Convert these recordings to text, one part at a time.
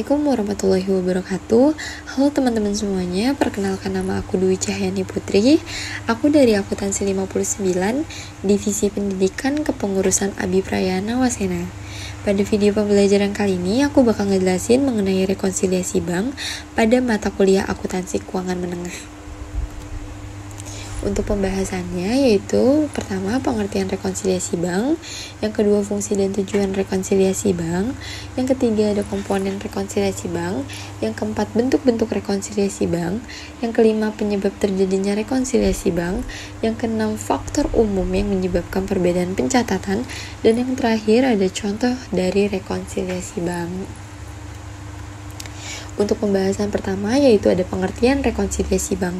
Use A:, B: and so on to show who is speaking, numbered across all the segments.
A: Assalamualaikum warahmatullahi wabarakatuh. Halo teman-teman semuanya, perkenalkan nama aku Dwi Cahyani Putri. Aku dari Akuntansi 59, Divisi Pendidikan Kepengurusan Abi Prayana Wasena. Pada video pembelajaran kali ini, aku bakal ngejelasin mengenai rekonsiliasi bank pada mata kuliah akuntansi keuangan menengah. Untuk pembahasannya yaitu pertama pengertian rekonsiliasi bank, yang kedua fungsi dan tujuan rekonsiliasi bank, yang ketiga ada komponen rekonsiliasi bank, yang keempat bentuk-bentuk rekonsiliasi bank, yang kelima penyebab terjadinya rekonsiliasi bank, yang keenam faktor umum yang menyebabkan perbedaan pencatatan, dan yang terakhir ada contoh dari rekonsiliasi bank. Untuk pembahasan pertama yaitu ada pengertian rekonsiliasi bank.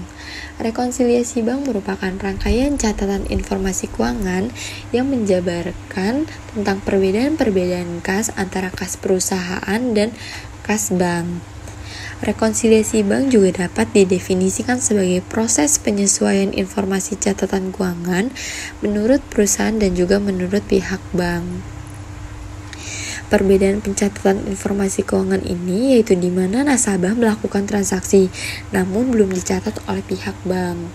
A: Rekonsiliasi bank merupakan rangkaian catatan informasi keuangan yang menjabarkan tentang perbedaan-perbedaan kas antara kas perusahaan dan kas bank. Rekonsiliasi bank juga dapat didefinisikan sebagai proses penyesuaian informasi catatan keuangan menurut perusahaan dan juga menurut pihak bank. Perbedaan pencatatan informasi keuangan ini yaitu di mana nasabah melakukan transaksi namun belum dicatat oleh pihak bank.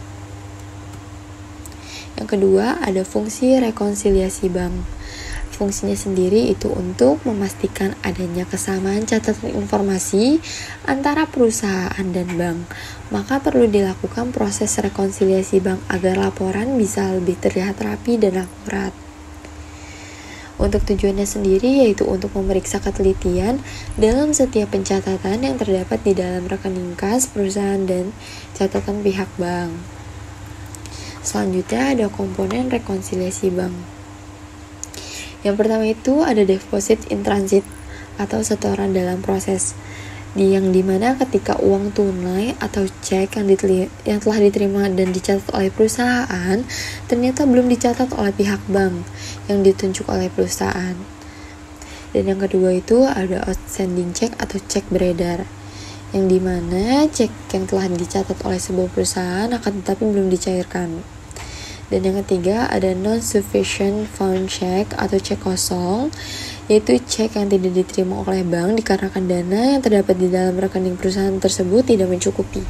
A: Yang kedua ada fungsi rekonsiliasi bank. Fungsinya sendiri itu untuk memastikan adanya kesamaan catatan informasi antara perusahaan dan bank. Maka perlu dilakukan proses rekonsiliasi bank agar laporan bisa lebih terlihat rapi dan akurat. Untuk tujuannya sendiri yaitu untuk memeriksa ketelitian dalam setiap pencatatan yang terdapat di dalam rekening kas perusahaan dan catatan pihak bank. Selanjutnya ada komponen rekonsiliasi bank. Yang pertama itu ada deposit in transit atau setoran dalam proses, yang dimana ketika uang tunai atau cek yang telah diterima dan dicatat oleh perusahaan ternyata belum dicatat oleh pihak bank yang ditunjuk oleh perusahaan. Dan yang kedua itu ada outstanding check atau cek beredar, yang dimana cek yang telah dicatat oleh sebuah perusahaan akan tetapi belum dicairkan. Dan yang ketiga ada non-sufficient fund check atau cek kosong, yaitu cek yang tidak diterima oleh bank dikarenakan dana yang terdapat di dalam rekening perusahaan tersebut tidak mencukupi.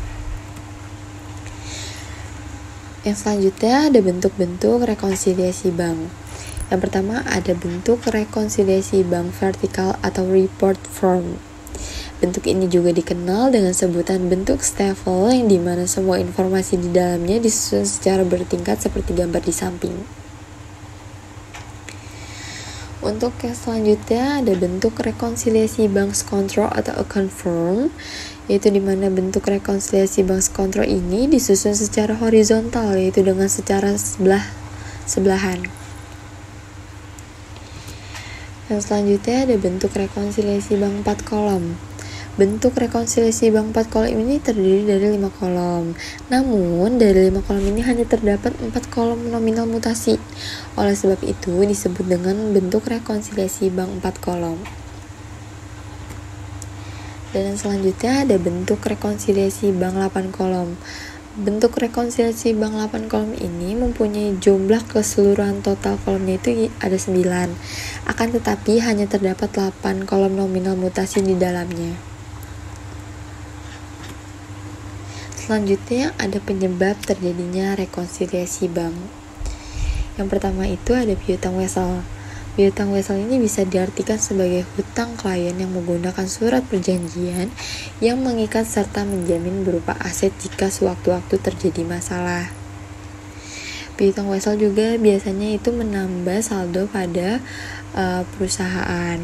A: Yang selanjutnya ada bentuk-bentuk rekonsiliasi bank. Yang pertama ada bentuk rekonsiliasi bank vertikal atau report form. Bentuk ini juga dikenal dengan sebutan bentuk staple, yang dimana semua informasi di dalamnya disusun secara bertingkat seperti gambar di samping. Untuk yang selanjutnya ada bentuk rekonsiliasi bank control atau account form, yaitu dimana bentuk rekonsiliasi bank control ini disusun secara horizontal, yaitu dengan secara sebelahan. Yang selanjutnya ada bentuk rekonsiliasi bank 4 kolom. Bentuk rekonsiliasi bank 4 kolom ini terdiri dari 5 kolom. Namun, dari 5 kolom ini hanya terdapat 4 kolom nominal mutasi. Oleh sebab itu, disebut dengan bentuk rekonsiliasi bank 4 kolom. Dan yang selanjutnya ada bentuk rekonsiliasi bank 8 kolom. Bentuk rekonsiliasi bank 8 kolom ini mempunyai jumlah keseluruhan total kolomnya itu ada 9. Akan tetapi hanya terdapat 8 kolom nominal mutasi di dalamnya. Selanjutnya ada penyebab terjadinya rekonsiliasi bank. Yang pertama itu ada piutang wesel. Piutang wesel ini bisa diartikan sebagai hutang klien yang menggunakan surat perjanjian yang mengikat serta menjamin berupa aset jika sewaktu-waktu terjadi masalah. Piutang wesel juga biasanya itu menambah saldo pada perusahaan.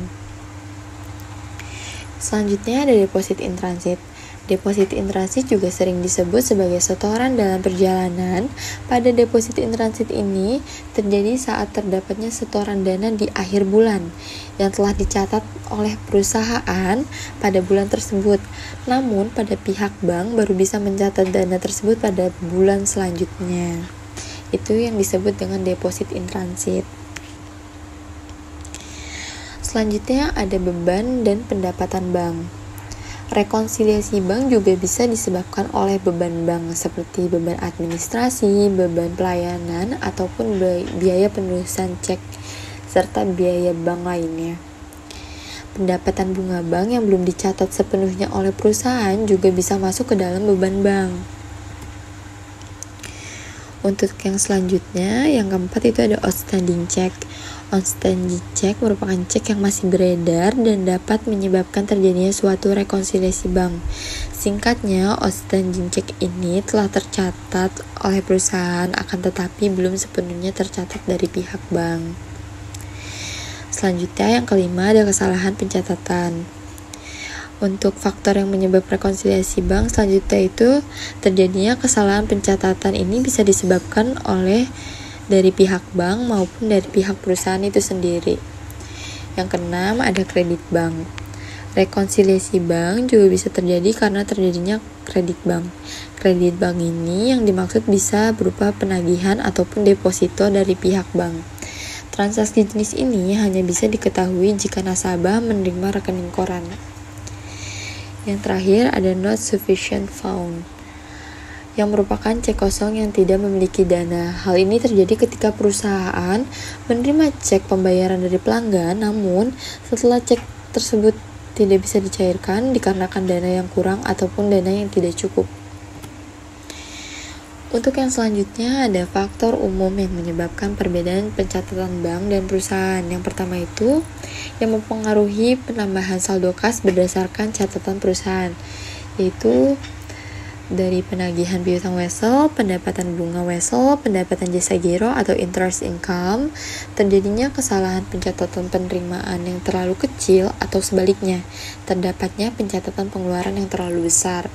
A: Selanjutnya ada deposit in transit. Deposit in transit juga sering disebut sebagai setoran dalam perjalanan. Pada deposit in transit ini terjadi saat terdapatnya setoran dana di akhir bulan yang telah dicatat oleh perusahaan pada bulan tersebut. Namun pada pihak bank baru bisa mencatat dana tersebut pada bulan selanjutnya. Itu yang disebut dengan deposit in transit. Selanjutnya ada beban dan pendapatan bank. Rekonsiliasi bank juga bisa disebabkan oleh beban bank seperti beban administrasi, beban pelayanan, ataupun biaya penulisan cek, serta biaya bank lainnya. Pendapatan bunga bank yang belum dicatat sepenuhnya oleh perusahaan juga bisa masuk ke dalam beban bank. Untuk yang selanjutnya, yang keempat itu ada outstanding check. Outstanding check merupakan cek yang masih beredar dan dapat menyebabkan terjadinya suatu rekonsiliasi bank. Singkatnya, outstanding check ini telah tercatat oleh perusahaan akan tetapi belum sepenuhnya tercatat dari pihak bank. Selanjutnya yang kelima ada kesalahan pencatatan. Untuk faktor yang menyebabkan rekonsiliasi bank selanjutnya itu terjadinya kesalahan pencatatan ini bisa disebabkan oleh dari pihak bank maupun dari pihak perusahaan itu sendiri. Yang keenam ada kredit bank. Rekonsiliasi bank juga bisa terjadi karena terjadinya kredit bank. Kredit bank ini yang dimaksud bisa berupa penagihan ataupun deposito dari pihak bank. Transaksi jenis ini hanya bisa diketahui jika nasabah menerima rekening koran. Yang terakhir ada not sufficient fund, yang merupakan cek kosong yang tidak memiliki dana. Hal ini terjadi ketika perusahaan menerima cek pembayaran dari pelanggan, namun setelah cek tersebut tidak bisa dicairkan dikarenakan dana yang kurang ataupun dana yang tidak cukup. Untuk yang selanjutnya ada faktor umum yang menyebabkan perbedaan pencatatan bank dan perusahaan. Yang pertama itu yang mempengaruhi penambahan saldo kas berdasarkan catatan perusahaan, yaitu dari penagihan piutang wesel, pendapatan bunga wesel, pendapatan jasa giro atau interest income, terjadinya kesalahan pencatatan penerimaan yang terlalu kecil atau sebaliknya, terdapatnya pencatatan pengeluaran yang terlalu besar.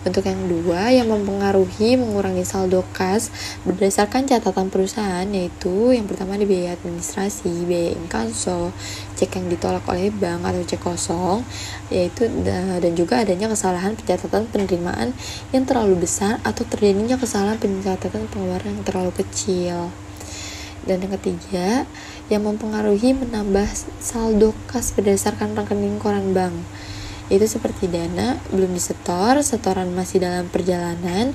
A: Untuk yang kedua, yang mempengaruhi mengurangi saldo kas berdasarkan catatan perusahaan, yaitu yang pertama di biaya administrasi, biaya inkasso, cek yang ditolak oleh bank atau cek kosong, yaitu dan juga adanya kesalahan pencatatan penerimaan yang terlalu besar atau terjadinya kesalahan pencatatan pengeluaran yang terlalu kecil. Dan yang ketiga, yang mempengaruhi menambah saldo kas berdasarkan rekening koran bank, itu seperti dana belum disetor, setoran masih dalam perjalanan,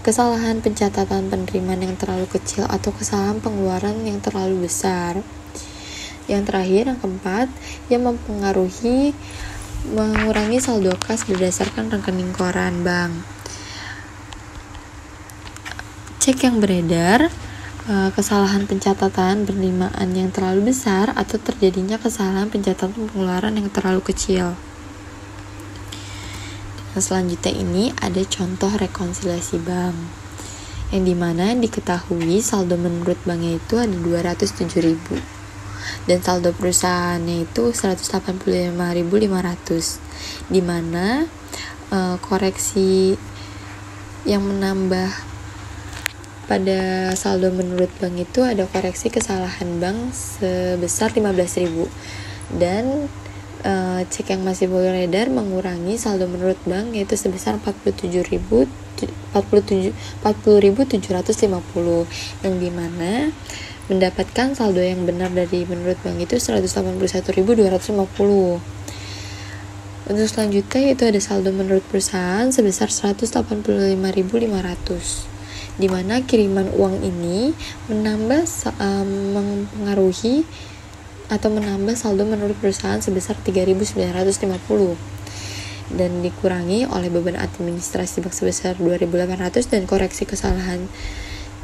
A: kesalahan pencatatan penerimaan yang terlalu kecil atau kesalahan pengeluaran yang terlalu besar. Yang terakhir, yang keempat, yang mempengaruhi mengurangi saldo kas berdasarkan rekening koran bank. Cek yang beredar, kesalahan pencatatan penerimaan yang terlalu besar atau terjadinya kesalahan pencatatan pengeluaran yang terlalu kecil. Nah, selanjutnya ini ada contoh rekonsiliasi bank, yang dimana diketahui saldo menurut banknya itu ada 207.000 dan saldo perusahaannya itu 185.500, dimana koreksi yang menambah pada saldo menurut bank itu ada koreksi kesalahan bank sebesar 15.000 dan cek yang masih beredar mengurangi saldo menurut bank yaitu sebesar 40.750, yang dimana mendapatkan saldo yang benar dari menurut bank itu 181.250. Untuk selanjutnya itu ada saldo menurut perusahaan sebesar 185.500, dimana kiriman uang ini mempengaruhi atau menambah saldo menurut perusahaan sebesar 3.950 dan dikurangi oleh beban administrasi bank sebesar 2.800 dan koreksi kesalahan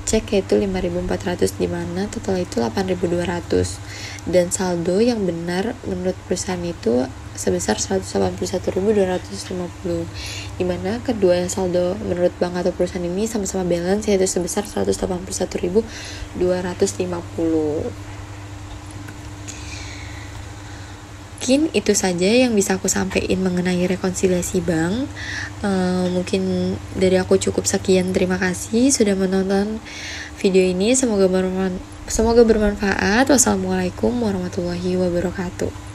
A: cek yaitu 5.400, dimana total itu 8.200 dan saldo yang benar menurut perusahaan itu sebesar 181.250, dimana kedua saldo menurut bank atau perusahaan ini sama-sama balance yaitu sebesar 181.250. Mungkin itu saja yang bisa aku sampaikan mengenai rekonsiliasi bank. Mungkin dari aku cukup sekian. Terima kasih sudah menonton video ini. Semoga bermanfaat. Wassalamualaikum warahmatullahi wabarakatuh.